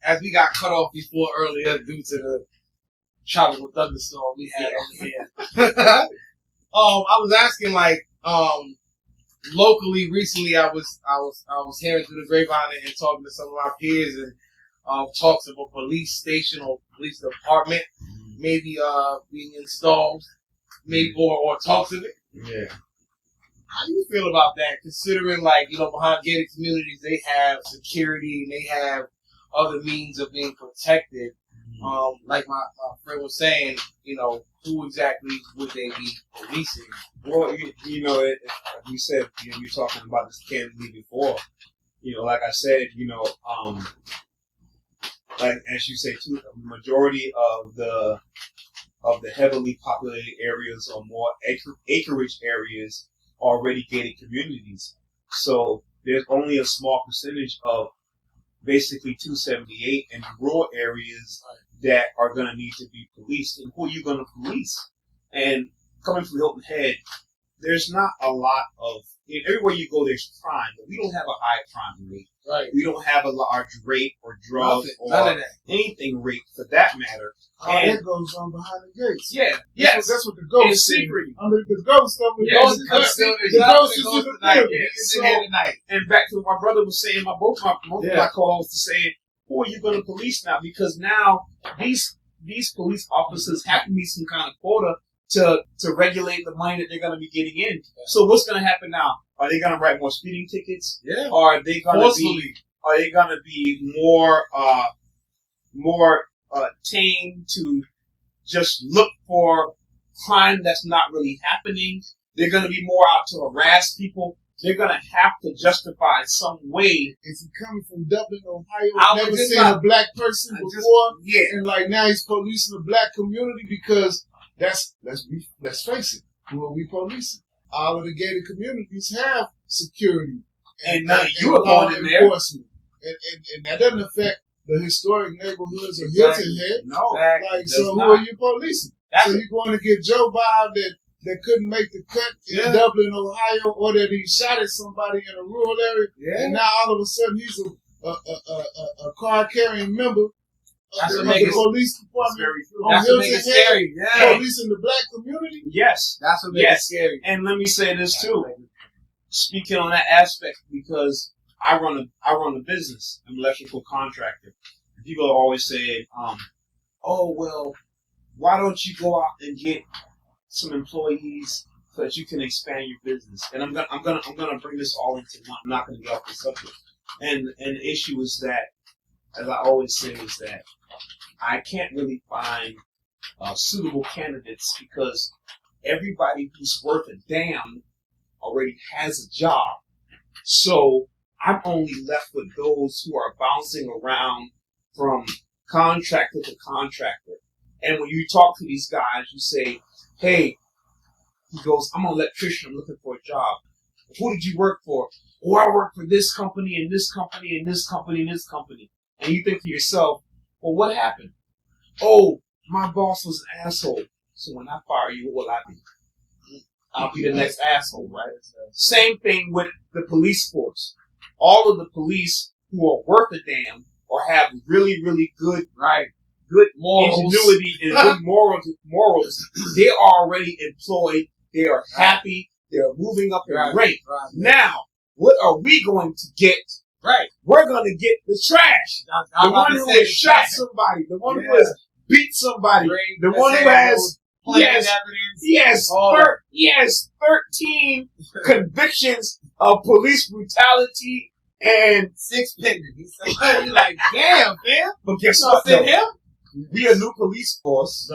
as we got cut off before earlier due to the tropical thunderstorm we had over here. I was asking locally recently. I was hearing through the grapevine and talking to some of my peers and talks of a police station or police department maybe being installed, maybe or talks of it. Yeah. How do you feel about that? Considering behind gated communities they have security and they have other means of being protected. Like my friend was saying, who exactly would they be policing? Well, you said, you're talking about this candidly before. Like I said, like as you say too, the majority of the heavily populated areas or more acreage areas are already gated communities. So there's only a small percentage of basically 278 in rural areas that are going to need to be policed. And who are you going to police? And coming from Hilton Head, there's not a lot of, everywhere you go there's crime, but we don't have a high crime rate. Right. We don't have a large rape or drug none of that. Anything rape for that matter. And that goes on behind the gates. Yeah. Yes. That's what the ghost is. Secret. The ghost stuff. The ghost is in the building. And back to what my brother was saying, both of my co-hosts are saying, who are you going to police now? Because now these police officers have to meet some kind of quota to regulate the money that they're going to be getting in. Yeah. So what's going to happen now? Are they going to write more speeding tickets? Yeah. Or are they going to be more tame to just look for crime that's not really happening? They're going to be more out to harass people. They're going to have to justify some way. Is he coming from Dublin, Ohio? I've never seen a black person before. And now he's policing the black community because let's face it, who are we policing? All of the gated communities have security and you are going in there. Enforcement. And that doesn't affect the historic neighborhoods of Hilton Head. No. So who are you policing? So you're going to get Joe Bob that couldn't make the cut in Dublin, Ohio, or that he shot at somebody in a rural area, and now all of a sudden he's a car-carrying member of the police department. That's what makes it scary. Yeah. Policing the black community. Yes, that's what makes it scary. And let me say this too. Speaking on that aspect, because I run a business. I'm an electrical contractor. People always say, "Oh well, why don't you go out and get some employees so that you can expand your business?" And I'm gonna bring this all into. I'm not gonna get off the subject. And the issue is that, as I always say, is that I can't really find suitable candidates because everybody who's worth a damn already has a job. So I'm only left with those who are bouncing around from contractor to contractor. And when you talk to these guys, you say, "Hey," he goes, "I'm an electrician. I'm looking for a job." "Who did you work for?" "Oh, I work for this company and this company and this company and this company." And you think to yourself, "Well, what happened?" "Oh, my boss was an asshole. So when I fire you, what will I be?" "I'll be the next asshole," right? Same thing with the police force. All of the police who are worth a damn or have really, really good, good morals, ingenuity and good morals, they are already employed. They are happy. They're moving up in rank. Now, what are we going to get? We're going to get the trash. The one who has shot somebody. The one who has beat somebody. The one who has he has 13 convictions of police brutality and 6 pendings. You're like, damn, man. But guess what? We a new police force.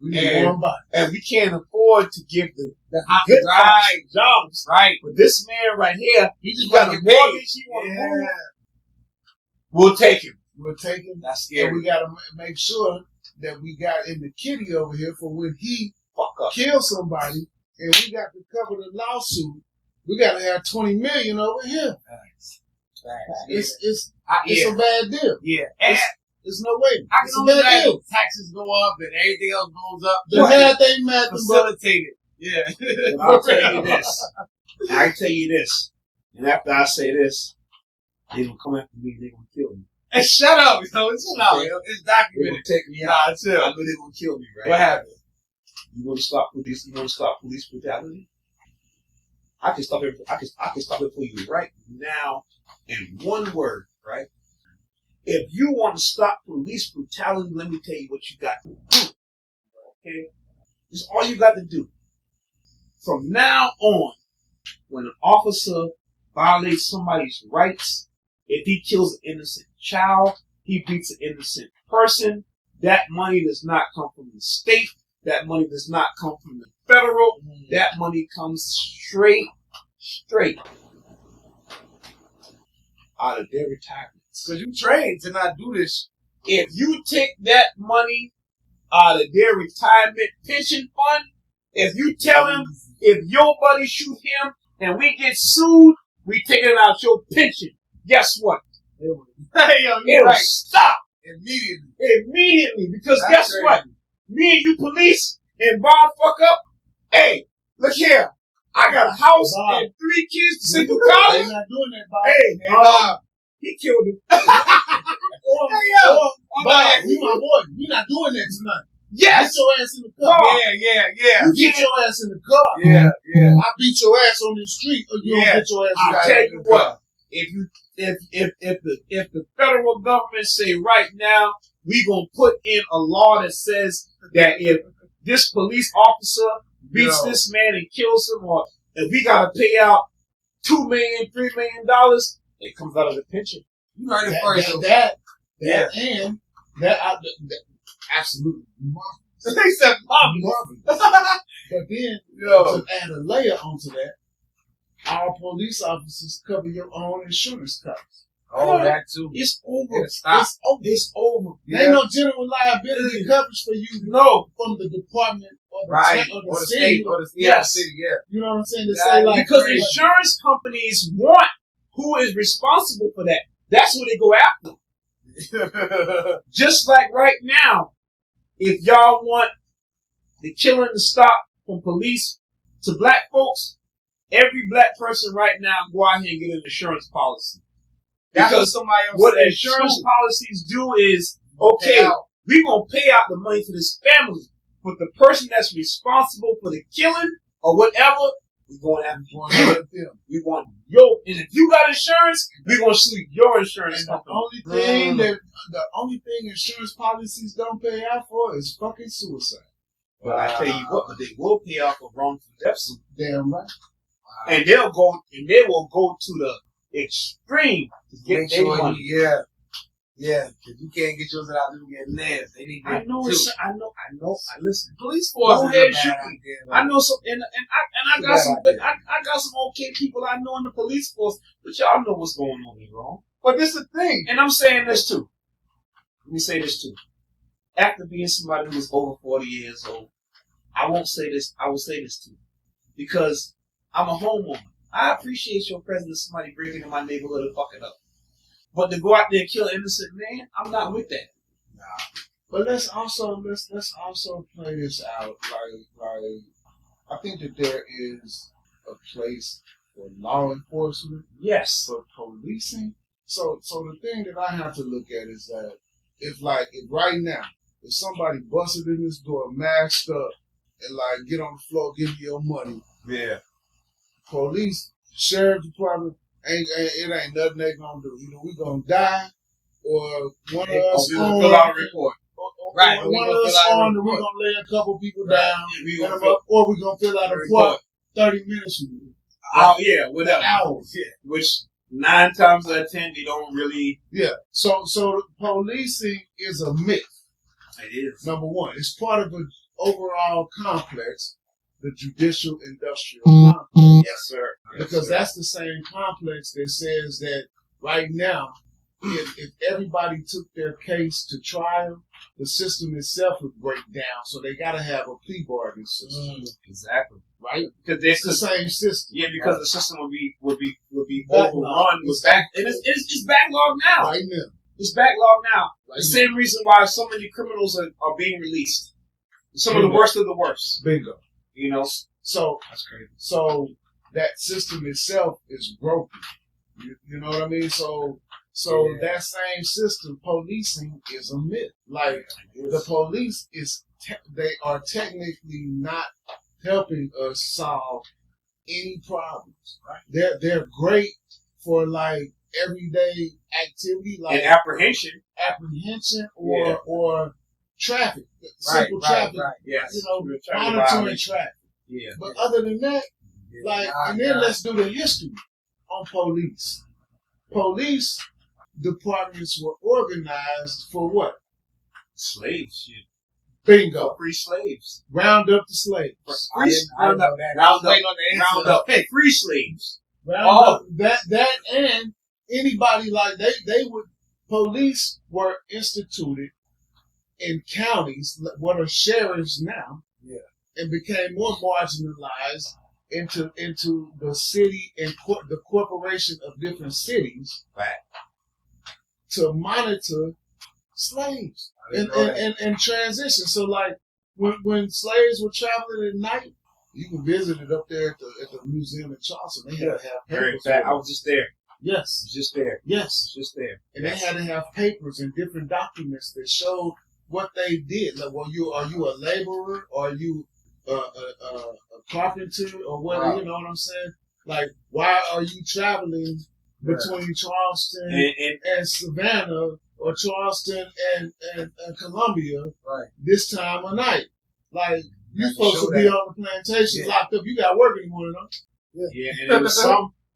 We need more bodies. And we can't afford to give the good jobs. But this man right here, he just got a mortgage. He want to move. We'll take him. That's scary. And we got to make sure that we got in the kitty over here for when he kills somebody, and we got to cover the lawsuit. We got to have $20 million over here. It's a bad deal. Yeah. There's no way. I can only imagine taxes go up and everything else goes up. The math ain't math. Facilitated. Yeah. I'll tell you this. And after I say this, they're going to come after me and they're going to kill me. Hey, shut up, yo. Chill out, yo. It's They gonna documented. take me out. Nah, chill. I know they gonna kill me, right? What happened? You want to stop police? You want to stop police brutality? I can stop it. I can stop it for you right now in one word, right? If you want to stop police brutality, let me tell you what you got to do. Okay, this is all you got to do. From now on, when an officer violates somebody's rights, if he kills an innocent child, he beats an innocent person, that money does not come from the state. That money does not come from the federal. That money comes straight out of their retirements. Because you trained to not do this. If you take that money out of their retirement pension fund, if you tell him, if your buddy shoot him and we get sued, we taking it out your pension. Guess what? Hey, yo, It'll stop immediately. Because That's guess crazy. what? Me and you police and Bob fuck up. Hey, look here. I got a house Bob. and 3 kids to send to They're college. not doing that, Bob. Hey, Bob. he killed him. Bob, you my boy. You're not doing that tonight. Yes. Get your ass in the car. Yeah. You get your ass in the car. Yeah. I beat your ass on the street, or you don't get your ass in the I'll car. tell you what. If the federal government say right now we gonna put in a law that says that if this police officer beats this man and kills him, or if we gotta pay out $2 million, $3 million, it comes out of the pension. You heard it first. That absolutely marvelous. They said, Marvelous. But then, Yo. to add a layer onto that, our police officers cover your own insurance costs. Oh, that too. It's over. It's stop. It's over. It's over. There ain't no general liability coverage for you. No. From the department or the Right. state or Or the the city. state. Or the Yes. city, yeah. You know what I'm saying? To Yeah, say like Because crazy. insurance companies want who is responsible for that. That's who they go after. Just like right now, if y'all want the killing to stop from police to black folks, every black person right now go out here and get an insurance policy. That's what Because somebody else what said, insurance too. policies do is, okay, Pay out. we're going to pay out the money to this family, but the person that's responsible for the killing or whatever, we're going to have to we want your, and if you got insurance, we're going to sue your insurance And the company. only thing insurance policies don't pay out for is fucking suicide. But I tell you what, but they will pay out for wrongful death suit. Damn right. And they will go to the extreme to get Make their sure money. Yeah. If you can't get yours out, you get nails. They need I that know too. it's, I know, listen. Police force Go is ahead, a bad shoot me. idea, I man. know some, and I got some, I got some okay people I know in the police force, but y'all know what's going on here, wrong. But this is the thing. And I'm saying this too. Let me say this too. After being somebody who was over 40 years old, I won't say this. I will say this too, because I'm a homeowner. I appreciate your presence. Somebody breaking in my neighborhood and fucking up, but to go out there and kill an innocent man, I'm not with that. But let's also play this out. Like I think that there is a place for law enforcement, Yes. for policing. So the thing that I have to look at is that if right now, if somebody busted in this door, masked up, and like get on the floor, give you your money, Yeah. police, sheriff department, it ain't nothing they gonna do. Either we gonna die, or one of us Fill out a report. Right, Or we one gonna of us fill out a on, we report. gonna lay a couple people Right. down, We and gonna or we gonna fill out a report 30 minutes from now. Oh yeah, whatever. Hours. Yeah. Which 9 times out of 10 they don't really. Yeah. So the policing is a myth. It is. Number one, it's part of an overall complex, the judicial industrial complex. Yes, sir. Because that's the same complex that says that right now, if everybody took their case to trial, the system itself would break down. So they got to have a plea bargaining system, Exactly. right? Because It's the same system. Yeah, because the system would be Backlogged. overrun with back. And it's backlogged now. Right now. It's backlogged now. Right The same reason why so many criminals are being released. Some of the worst of the worst. Bingo. You know. So That's crazy. So that system itself is broken. You know what I mean? So So that same system, policing, is a myth. Like the police they are technically not helping us solve any problems. Right? They're great for like everyday activity, like apprehension or traffic, simple traffic. Right. Yes. Monitoring traffic. Yeah. But other than that, let's do the history on police. Police departments were organized for what? Slaves. Shit. Bingo. Free slaves. Round up the slaves. Round up. Hey, free slaves. Round up that and anybody like police were instituted in counties, what are sheriffs now, and became more marginalized into the city and the corporation of different cities, right, to monitor slaves and transition. So like when slaves were traveling at night, you can visit it up there at the museum in Charleston. They had to have papers. I was just there. Yes. Just there. Yes. Just there. And they had to have papers and different documents that showed what they did. Like, are you a laborer? Or are you a carpenter? Or what? Wow. You know what I'm saying? Like, why are you traveling between Charleston and Savannah, or Charleston and Columbia this time of night? Like, you're supposed to be on the plantation locked up. You got work anymore, no? Yeah, and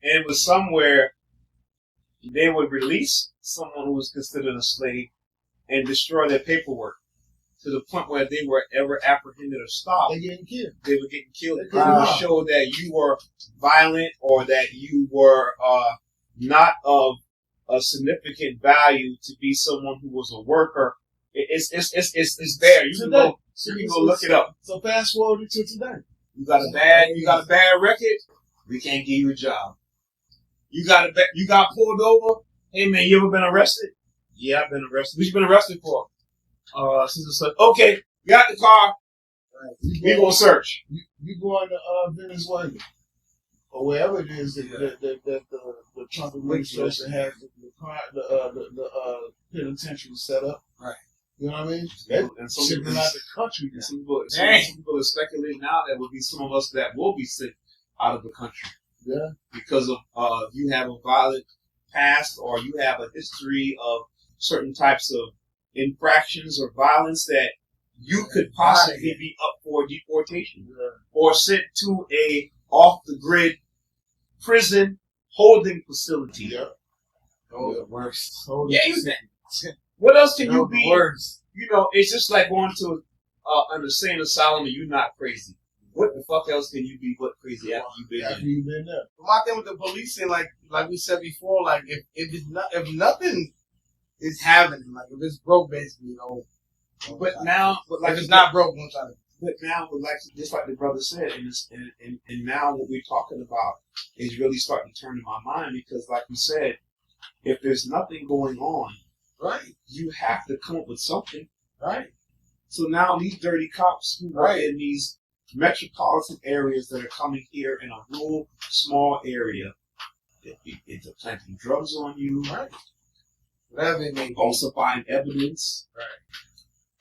it was somewhere they would release someone who was considered a slave and destroy their paperwork to the point where they were ever apprehended or stopped. They getting killed. They were getting killed. It would show that you were violent or that you were not of a significant value to be someone who was a worker. It's there. You can go look it up. So fast forward to today. You got a bad record. We can't give you a job. You got pulled over. Hey man, you ever been arrested? Yeah, I've been arrested. What you been arrested for? Okay, got the car. We gonna search. You going to Venezuela or wherever it is that the Trump administration has the penitentiary set up. Right. You know what I mean? And some people out the country. Some people are speculating now that will be some of us that will be sent out of the country. Yeah. Because of you have a violent past or you have a history of certain types of infractions or violence that you could possibly be up for deportation or sent to a off the grid prison holding facility. Yeah. Oh, the worst. What else can you be? Worst. You know, it's just like going to an insane asylum and you're not crazy. What the fuck else can you be but crazy after you've been there? My thing with the policing, like we said before, like if nothing is happening, like if it's broke, basically, you know. But like it's not broke, one time. But now, like just like the brother said, and now what we're talking about is really starting to turn in my mind because, like you said, if there's nothing going on, right, you have to come up with something, right. So now these dirty cops who are in these metropolitan areas that are coming here in a rural, small area, they're planting drugs on you, right? Whatever it may be. Falsifying evidence, right?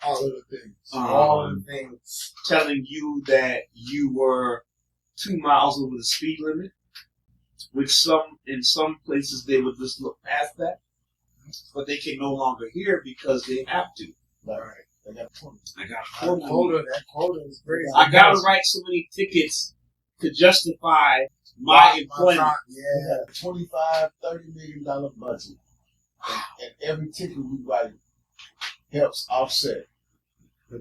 All of the things. All of the things. Telling you that you were 2 miles over the speed limit, which in some places they would just look past that, but they can no longer hear because they have to. Right. I got a quota. That quota is crazy. I gotta write so many tickets to justify my employment. Yeah, $25, $30 million budget, and every ticket we write helps offset the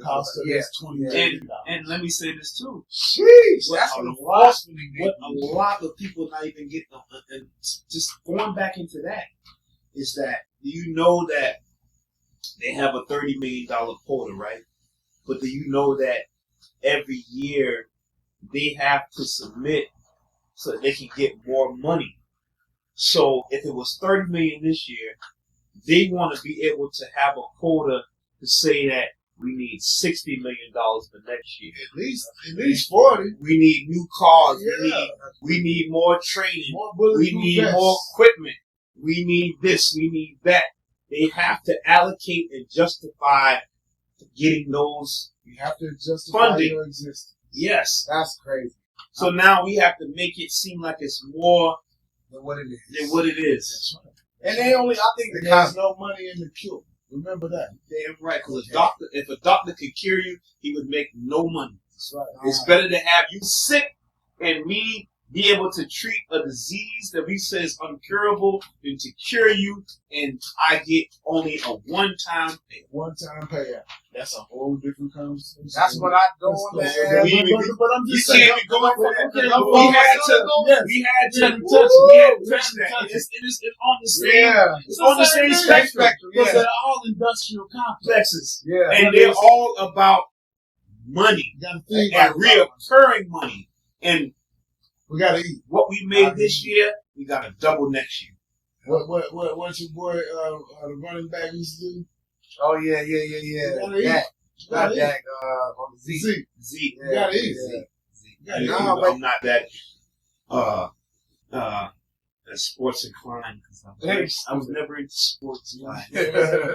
cost of this $20 million. And let me say this too. Jeez, what a lot of people not even getting, and just going back into that, is that you know that they have a $30 million quota, right? But do you know that every year they have to submit so that they can get more money? So if it was $30 million this year, they want to be able to have a quota to say that we need $60 million for next year. At least 40. We need new cars. Yeah. We need more training. More we need more equipment. we need this, we need that. They have to allocate and justify getting those. You have to justify funding. your existence. Yes. That's crazy. So now we have to make it seem like it's more than what it is. than what it is. That's right. And they only, I think, There's no money in the cure. Remember that. Damn right. Because if a doctor could cure you, he would make no money. That's right. It's better to have you sick and me be able to treat a disease that we say is uncurable than to cure you and I get only a one-time pay. One-time payout. That's a whole different conversation. That's what I don't But I'm You just can't saying. be going for that. Yes. We had to Touch that. it. It's on the same. Yeah. It's on the same spectrum. Because they're all industrial complexes. Yeah. And they're all about money You gotta think and about it. reoccurring money. And We gotta eat. what we made this year, we got to double next year. What your boy the running back used to do? Oh yeah. You gotta eat. That. You gotta That eat. on the Z. Zeke. You gotta eat. Yeah. You gotta You eat. know, I'm not that sports inclined because I was never into sports. Yeah.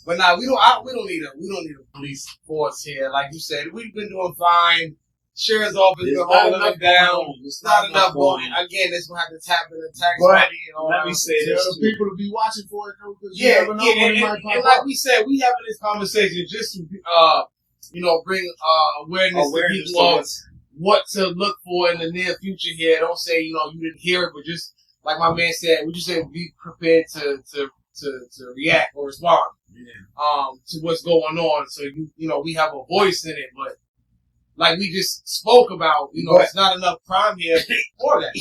But nah, we don't need a police force here. Like you said, we've been doing fine. Sheriff's office been holding us down. It's not enough going. Again, this will have to tap into tax But money and all let that. me say Tell this the too. people to be watching for it, though, because you Yeah, never know when it might and pop like up. we said, we having this conversation just to bring awareness to people of what to look for in the near future here. Don't say, you didn't hear it, but just like my man said, we just say be prepared to react or respond to what's going on. So we have a voice in it, but like we just spoke about, it's not enough crime here for that.